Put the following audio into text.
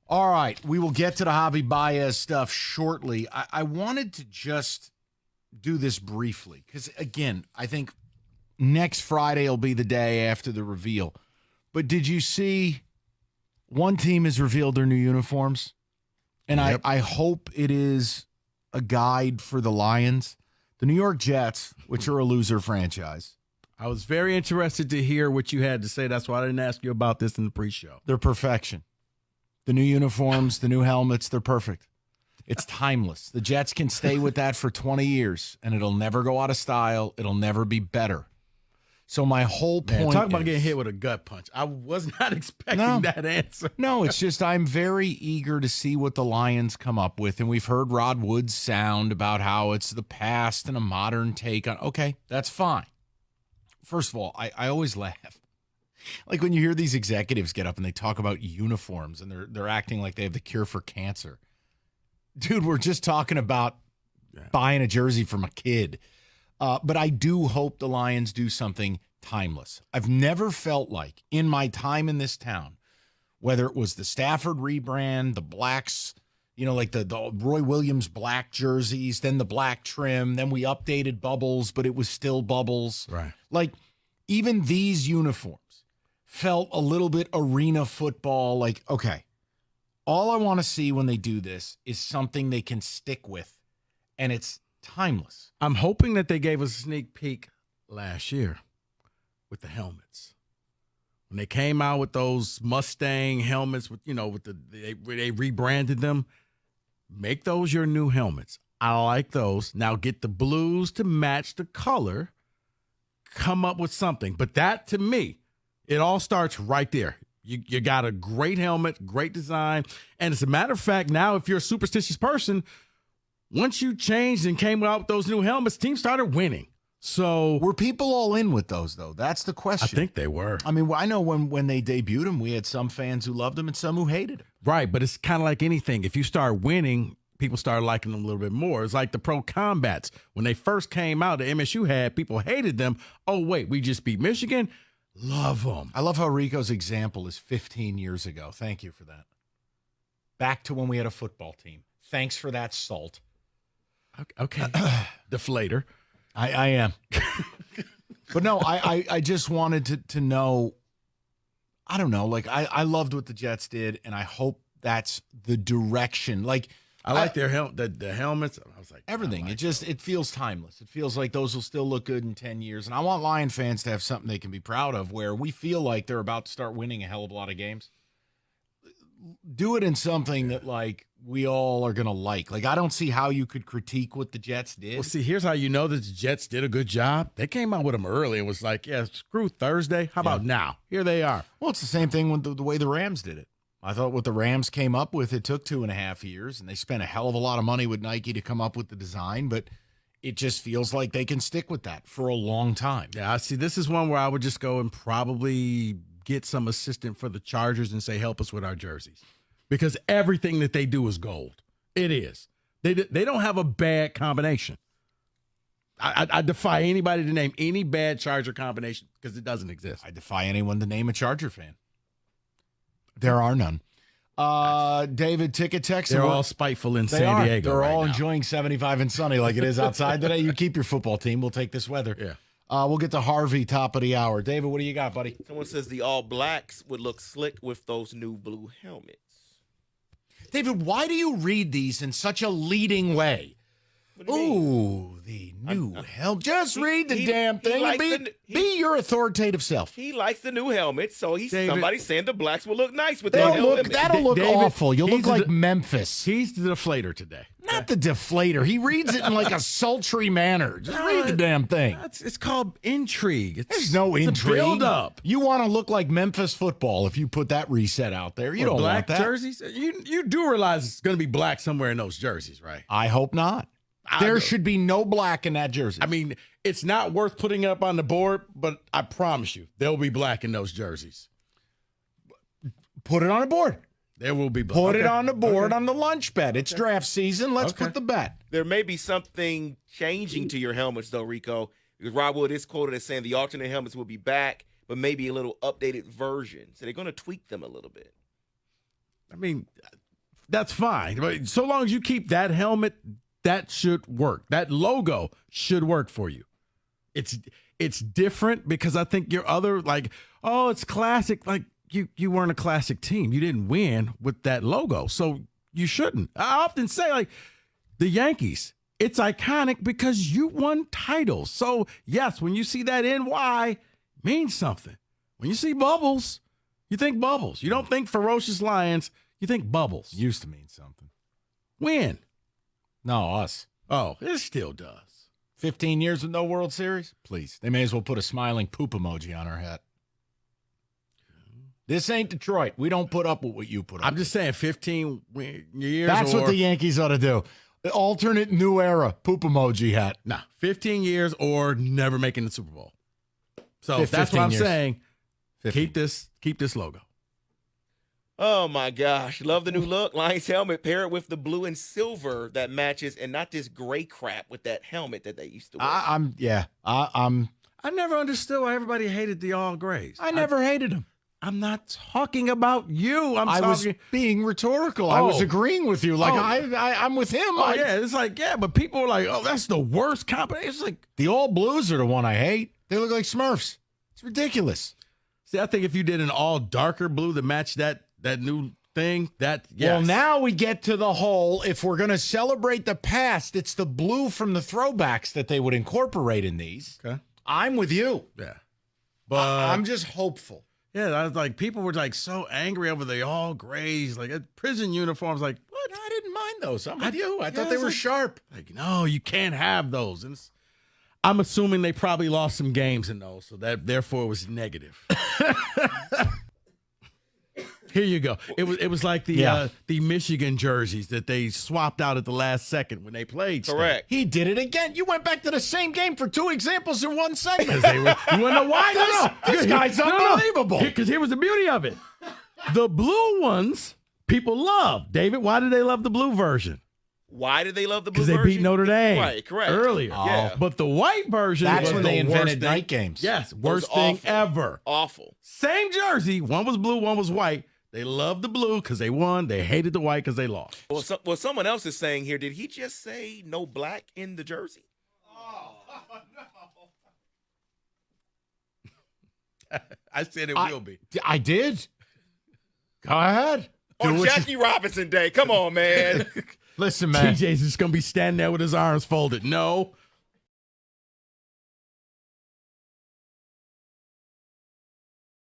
All right, we will get to the Javi Baez stuff shortly. I wanted to just do this briefly because, again, I think next Friday will be the day after the reveal. But did you see one team has revealed their new uniforms? And Yep. I hope it is a guide for the Lions. The New York Jets, which are a loser franchise. I was very interested to hear what you had to say. That's why I didn't ask you about this in the pre-show. They're perfection. The new uniforms, the new helmets, they're perfect. It's timeless. The Jets can stay with that for 20 years, and it'll never go out of style. It'll never be better. So my whole point talk about getting hit with a gut punch. I was not expecting that answer. No, it's just I'm very eager to see what the Lions come up with. And we've heard Rod Wood's sound about how it's the past and a modern take on. Okay, that's fine. First of all, I always laugh. Like when you hear these executives get up and they talk about uniforms and they're acting like they have the cure for cancer. Dude, we're just talking about buying a jersey from a kid. But I do hope the Lions do something timeless. I've never felt like in my time in this town, whether it was the Stafford rebrand, the blacks, like the Roy Williams black jerseys, then the black trim, then we updated bubbles, but it was still bubbles. Right. Like even these uniforms felt a little bit arena football. Like, okay, all I want to see when they do this is something they can stick with, and it's timeless. I'm hoping that they gave us a sneak peek last year with the helmets. When they came out with those Mustang helmets, they rebranded them. Make those your new helmets. I like those. Now get the blues to match the color. Come up with something. But that, to me, it all starts right there. You got a great helmet, great design. And as a matter of fact, now if you're a superstitious person, once you changed and came out with those new helmets, teams started winning. So were people all in with those, though? That's the question. I think they were. I mean, I know when they debuted them, we had some fans who loved them and some who hated them. Right, but it's kind of like anything. If you start winning, people start liking them a little bit more. It's like the Pro Combats. When they first came out, the MSU had, people hated them. Oh, wait, we just beat Michigan? Love them. I love how Rico's example is 15 years ago. Thank you for that. Back to when we had a football team. Thanks for that, Salt. Okay. Deflator. I am. But no, I just wanted to know, I don't know, like I loved what the Jets did, and I hope that's the direction. Like I like their the helmets. I was like everything. It feels timeless. It feels like those will still look good in 10 years. And I want Lion fans to have something they can be proud of where we feel like they're about to start winning a hell of a lot of games. Do it in something that like we all are gonna like. Like I don't see how you could critique what the Jets did. Well, see, here's how you know that the Jets did a good job. They came out with them early and was like, "Yeah, screw Thursday. How about now? Here they are." Well, it's the same thing with the way the Rams did it. I thought what the Rams came up with, it took 2.5 years, and they spent a hell of a lot of money with Nike to come up with the design. But it just feels like they can stick with that for a long time. Yeah, I see. This is one where I would just go and probably get some assistant for the Chargers and say, help us with our jerseys. Because everything that they do is gold. It is. They don't have a bad combination. I defy anybody to name any bad Charger combination because it doesn't exist. I defy anyone to name a Charger fan. There are none. David, ticket text. They're all spiteful in San Diego. They're all now. enjoying 75 and sunny like it is outside today. You keep your football team. We'll take this weather. Yeah. We'll get to Harvey, top of the hour. David, what do you got, buddy? Someone says the All Blacks would look slick with those new blue helmets. David, why do you read these in such a leading way? Ooh, the new helmet. Just read the damn thing. Be your authoritative self. He likes the new helmet, so David, somebody's saying the Blacks will look nice with that helmet. That'll look David, awful. You'll look like Memphis. He's the deflator today. Not the deflator. He reads it in like a sultry manner. Just read the damn thing. It's called intrigue. There's no intrigue. Build up. You want to look like Memphis football if you put that reset out there. You don't black want that. jerseys. You do realize it's going to be black somewhere in those jerseys, right? I hope not. There should be no black in that jersey. I mean, it's not worth putting up on the board, but I promise you, there'll be black in those jerseys. Put it on a board. There will be black. Put it on the board on the lunch bet. It's draft season. Let's put the bet. There may be something changing to your helmets, though, Rico. Because Rob Wood is quoted as saying the alternate helmets will be back, but maybe a little updated version. So they're going to tweak them a little bit. I mean, that's fine. But so long as you keep that helmet, that should work. That logo should work for you. It's different because I think your other, like, oh, it's classic. Like, you weren't a classic team. You didn't win with that logo. So you shouldn't. I often say, like, the Yankees, it's iconic because you won titles. So, yes, when you see that NY, means something. When you see bubbles, you think bubbles. You don't think ferocious lions. You think bubbles. Used to mean something. When? No, us. Oh, it still does. 15 years with no World Series? Please. They may as well put a smiling poop emoji on our hat. This ain't Detroit. We don't put up with what you put up I'm just saying 15 years. That's what the Yankees ought to do. The alternate new era poop emoji hat. Nah, 15 years or never making the Super Bowl. So 15 that's what I'm years. saying. 15. Keep this logo. Oh my gosh, love the new look. Lions helmet, pair it with the blue and silver that matches, and not this gray crap with that helmet that they used to wear. I never understood why everybody hated the all grays. I never hated him. I'm not talking about you. I was being rhetorical. I was agreeing with you. Like, I'm with him. Oh, yeah. It's like, yeah, but people are like, oh, that's the worst combination. It's like, the all blues are the one I hate. They look like Smurfs. It's ridiculous. see, I think if you did an all darker blue to match that new thing, yes. Well, now we get to the whole, if we're going to celebrate the past, it's the blue from the throwbacks that they would incorporate in these. Okay. I'm with you. Yeah. But I'm just hopeful. Yeah, I was like, people were like so angry over the all grays, like prison uniforms. Like, what? I didn't mind those. I'm with you. I thought yeah, they it's were like- sharp. Like, no, you can't have those. And I'm assuming they probably lost some games in those, so that therefore it was negative. Here you go. It was like the Michigan jerseys that they swapped out at the last second when they played. Correct. He did it again. You went back to the same game for two examples in one segment. You want to know why? This guy's unbelievable. Because here was the beauty of it. The blue ones people love. David, why do they love the blue version? Why did they love the blue Because they version? beat Notre Dame Right, correct. earlier. Yeah. But the white version That's was when the they worst invented thing. night games. Yes, was worst thing awful. ever. Awful. Same jersey. One was blue, one was white. They loved the blue because they won. They hated the white because they lost. Well, someone else is saying here, did he just say no black in the jersey? I said it will be. I did. Go ahead. On Do what Jackie Robinson Day. Come on, man. Listen, man. TJ's just going to be standing there with his arms folded. No.